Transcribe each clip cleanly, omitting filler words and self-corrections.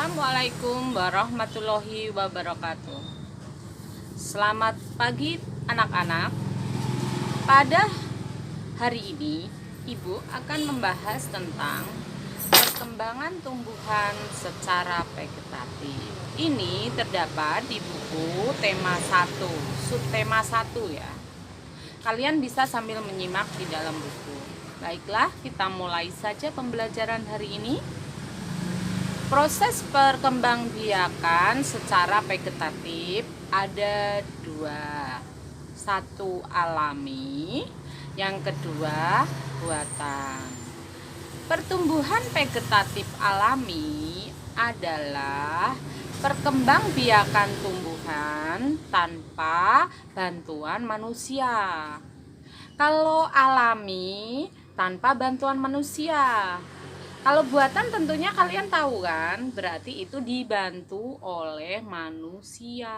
Assalamualaikum warahmatullahi wabarakatuh. Selamat pagi anak-anak. Pada hari ini, Ibu akan membahas tentang perkembangan tumbuhan secara vegetatif. Ini terdapat di buku tema 1, subtema 1 ya. Kalian bisa sambil menyimak di dalam buku. Baiklah, kita mulai saja pembelajaran hari ini. Proses perkembangbiakan secara vegetatif ada dua. Satu alami, yang kedua buatan. Pertumbuhan vegetatif alami adalah perkembangbiakan tumbuhan tanpa bantuan manusia. Kalau alami tanpa bantuan manusia. Kalau buatan tentunya kalian tahu kan, berarti itu dibantu oleh manusia.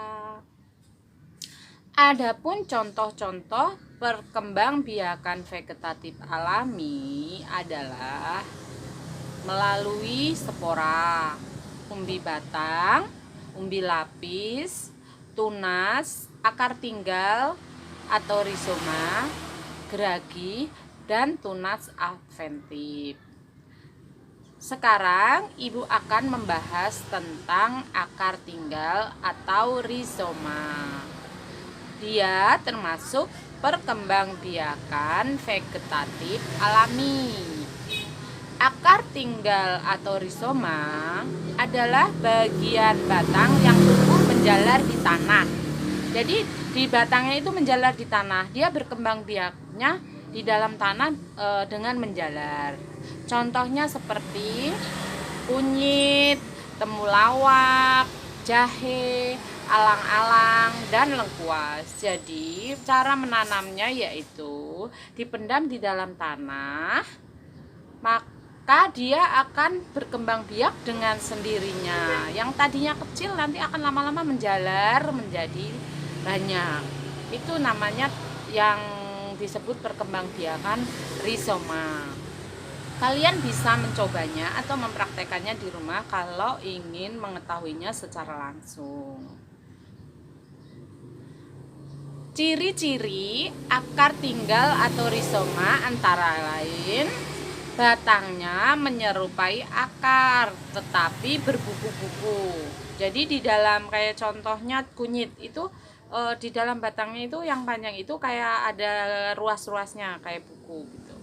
Adapun contoh-contoh perkembangbiakan vegetatif alami adalah melalui spora, umbi batang, umbi lapis, tunas, akar tinggal atau rizoma, geragi, dan tunas adventif. Sekarang Ibu akan membahas tentang akar tinggal atau rizoma. Dia termasuk perkembangbiakan vegetatif alami. Akar tinggal atau rizoma adalah bagian batang yang tumbuh menjalar di tanah. Jadi di batangnya itu menjalar di tanah. Dia berkembang biaknya di dalam tanah dengan menjalar. Contohnya seperti kunyit, temulawak, jahe, alang-alang, dan lengkuas. Jadi cara menanamnya yaitu dipendam di dalam tanah, maka dia akan berkembang biak dengan sendirinya. Yang tadinya kecil nanti akan lama-lama menjalar menjadi banyak. Itu namanya yang disebut perkembangbiakan rizoma. Kalian bisa mencobanya atau mempraktekannya di rumah kalau ingin mengetahuinya secara langsung. Ciri-ciri akar tinggal atau rizoma antara lain batangnya menyerupai akar tetapi berbuku-buku. Jadi di dalam kayak contohnya kunyit itu di dalam batangnya itu yang panjang itu kayak ada ruas-ruasnya kayak buku gitu.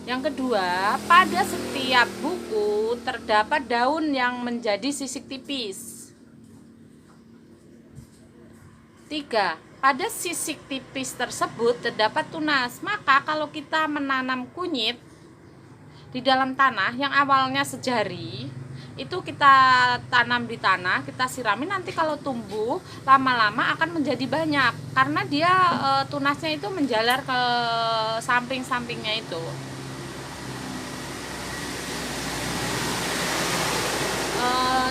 Yang kedua, pada setiap buku terdapat daun yang menjadi sisik tipis. 3. Pada sisik tipis tersebut terdapat tunas. Maka kalau kita menanam kunyit di dalam tanah yang awalnya sejari, itu kita tanam di tanah, kita sirami, nanti kalau tumbuh lama-lama akan menjadi banyak karena dia tunasnya itu menjalar ke samping-sampingnya itu.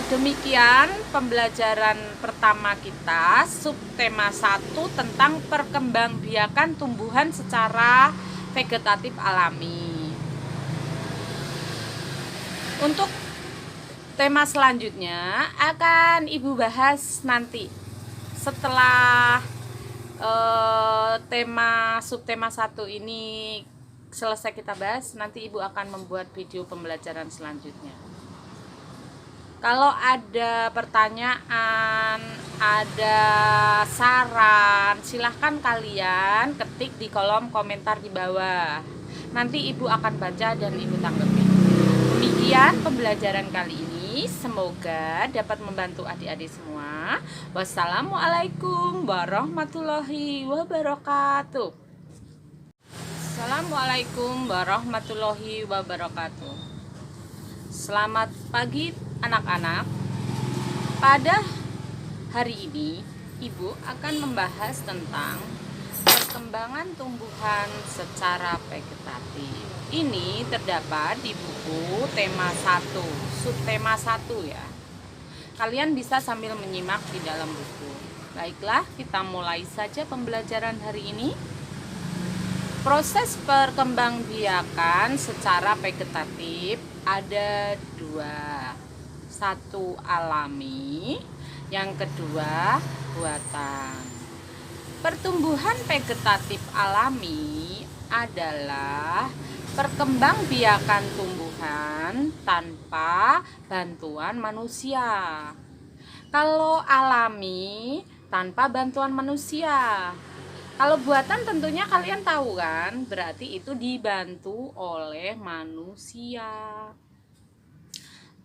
Demikian pembelajaran pertama kita, subtema 1 tentang perkembangbiakan tumbuhan secara vegetatif alami. Untuk tema selanjutnya akan Ibu bahas nanti setelah subtema 1 ini selesai kita bahas, nanti Ibu akan membuat video pembelajaran selanjutnya. Kalau ada pertanyaan, ada saran, silahkan kalian ketik di kolom komentar di bawah. Nanti Ibu akan baca dan Ibu tanggapi. Demikian pembelajaran kali ini. Semoga dapat membantu adik-adik semua. Wassalamualaikum warahmatullahi wabarakatuh. Assalamualaikum warahmatullahi wabarakatuh. Selamat pagi anak-anak. Pada hari ini Ibu akan membahas tentang perkembangan tumbuhan secara vegetatif. Ini terdapat di buku tema 1, subtema 1 ya. Kalian bisa sambil menyimak di dalam buku. Baiklah, kita mulai saja pembelajaran hari ini. Proses perkembangbiakan secara vegetatif ada dua. Satu, alami. Yang kedua, buatan. Pertumbuhan vegetatif alami adalah perkembangbiakan tumbuhan tanpa bantuan manusia. Kalau alami tanpa bantuan manusia. Kalau buatan tentunya kalian tahu kan, berarti itu dibantu oleh manusia.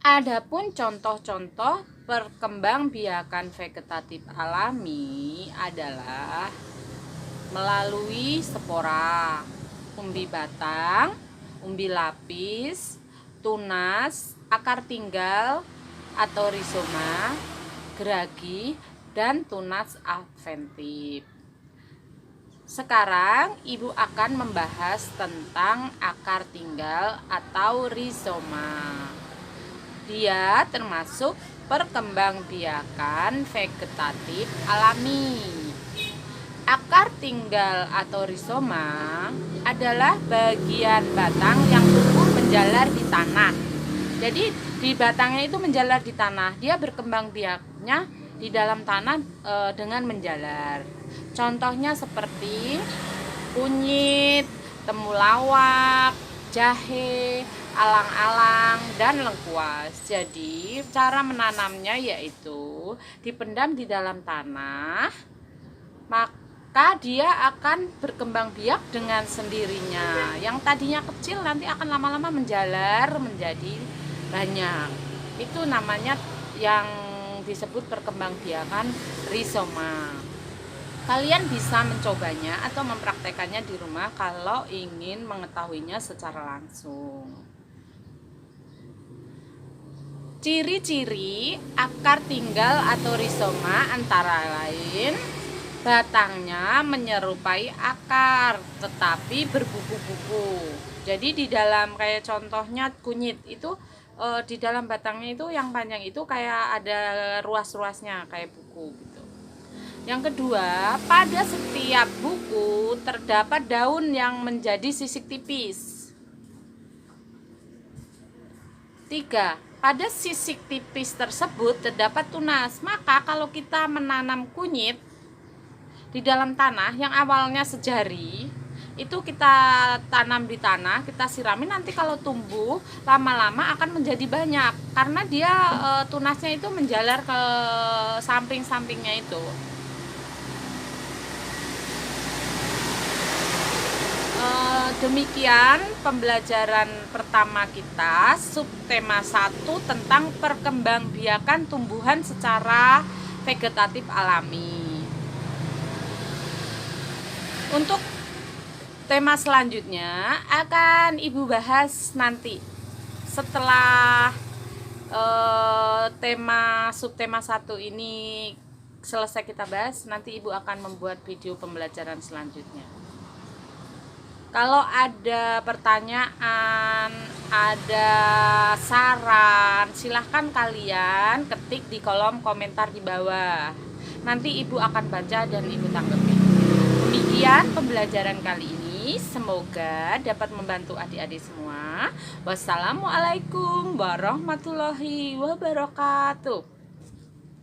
Adapun contoh-contoh perkembangbiakan vegetatif alami adalah melalui spora, umbi batang, umbi lapis, tunas, akar tinggal atau rizoma, geragi, dan tunas adventif. Sekarang Ibu akan membahas tentang akar tinggal atau rizoma. Dia termasuk perkembangbiakan vegetatif alami. Akar tinggal atau rizoma adalah bagian batang yang tumbuh menjalar di tanah. Jadi di batangnya itu menjalar di tanah. Dia berkembang biaknya di dalam tanah dengan menjalar. Contohnya seperti kunyit, temulawak, jahe, alang-alang, dan lengkuas. Jadi cara menanamnya yaitu dipendam di dalam tanah, maka dia akan berkembang biak dengan sendirinya. Yang tadinya kecil nanti akan lama-lama menjalar menjadi banyak. Itu namanya yang disebut perkembangbiakan rizoma. Kalian bisa mencobanya atau mempraktekannya di rumah kalau ingin mengetahuinya secara langsung. Ciri-ciri akar tinggal atau rizoma antara lain batangnya menyerupai akar tetapi berbuku-buku. Jadi di dalam kayak contohnya kunyit itu di dalam batangnya itu yang panjang itu kayak ada ruas-ruasnya kayak buku gitu. Yang kedua, pada setiap buku terdapat daun yang menjadi sisik tipis. 3. Pada sisik tipis tersebut terdapat tunas. Maka kalau kita menanam kunyit di dalam tanah yang awalnya sejari, itu kita tanam di tanah, kita sirami, nanti kalau tumbuh lama-lama akan menjadi banyak karena dia tunasnya itu menjalar ke samping-sampingnya itu. Demikian pembelajaran pertama kita, subtema 1 tentang perkembangbiakan tumbuhan secara vegetatif alami. Untuk tema selanjutnya akan Ibu bahas nanti setelah subtema 1 ini selesai kita bahas, nanti Ibu akan membuat video pembelajaran selanjutnya. Kalau ada pertanyaan, ada saran, silahkan kalian ketik di kolom komentar di bawah. Nanti Ibu akan baca dan Ibu tanggapi. Demikian pembelajaran kali ini. Semoga dapat membantu adik-adik semua. Wassalamualaikum warahmatullahi wabarakatuh.